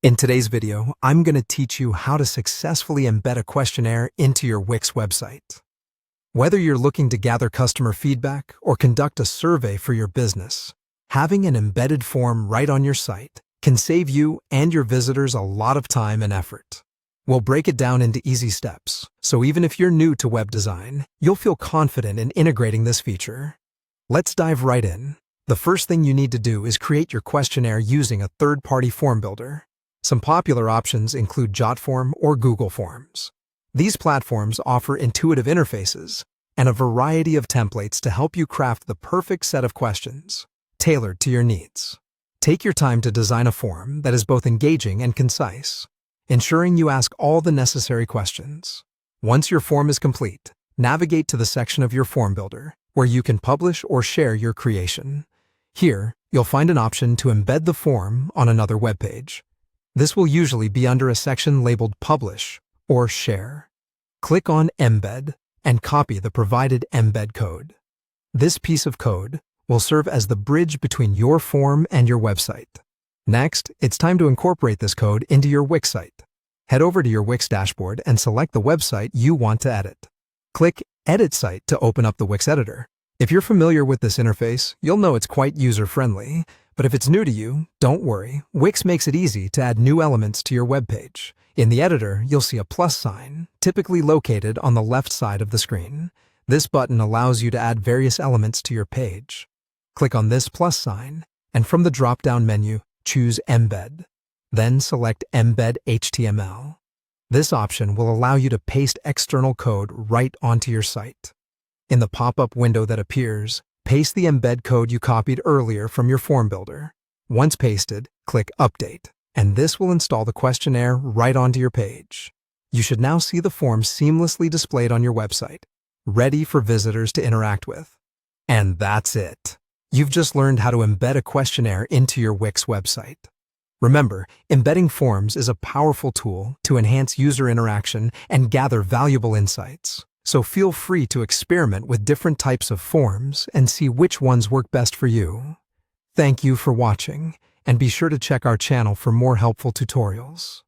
In today's video, I'm going to teach you how to successfully embed a questionnaire into your Wix website. Whether you're looking to gather customer feedback or conduct a survey for your business, having an embedded form right on your site can save you and your visitors a lot of time and effort. We'll break it down into easy steps, so even if you're new to web design, you'll feel confident in integrating this feature. Let's dive right in. The first thing you need to do is create your questionnaire using a third-party form builder. Some popular options include JotForm or Google Forms. These platforms offer intuitive interfaces and a variety of templates to help you craft the perfect set of questions, tailored to your needs. Take your time to design a form that is both engaging and concise, ensuring you ask all the necessary questions. Once your form is complete, navigate to the section of your form builder where you can publish or share your creation. Here, you'll find an option to embed the form on another web page. This will usually be under a section labeled Publish or Share. Click on Embed and copy the provided embed code. This piece of code will serve as the bridge between your form and your website. Next, it's time to incorporate this code into your Wix site. Head over to your Wix dashboard and select the website you want to edit. Click Edit Site to open up the Wix editor. If you're familiar with this interface, you'll know it's quite user-friendly. But if it's new to you, don't worry. Wix makes it easy to add new elements to your web page. In the editor, you'll see a plus sign, typically located on the left side of the screen. This button allows you to add various elements to your page. Click on this plus sign, and from the drop-down menu, choose Embed. Then select Embed HTML. This option will allow you to paste external code right onto your site. In the pop-up window that appears, paste the embed code you copied earlier from your form builder. Once pasted, click Update, and this will install the questionnaire right onto your page. You should now see the form seamlessly displayed on your website, ready for visitors to interact with. And that's it. You've just learned how to embed a questionnaire into your Wix website. Remember, embedding forms is a powerful tool to enhance user interaction and gather valuable insights. So feel free to experiment with different types of forms and see which ones work best for you. Thank you for watching, and be sure to check our channel for more helpful tutorials.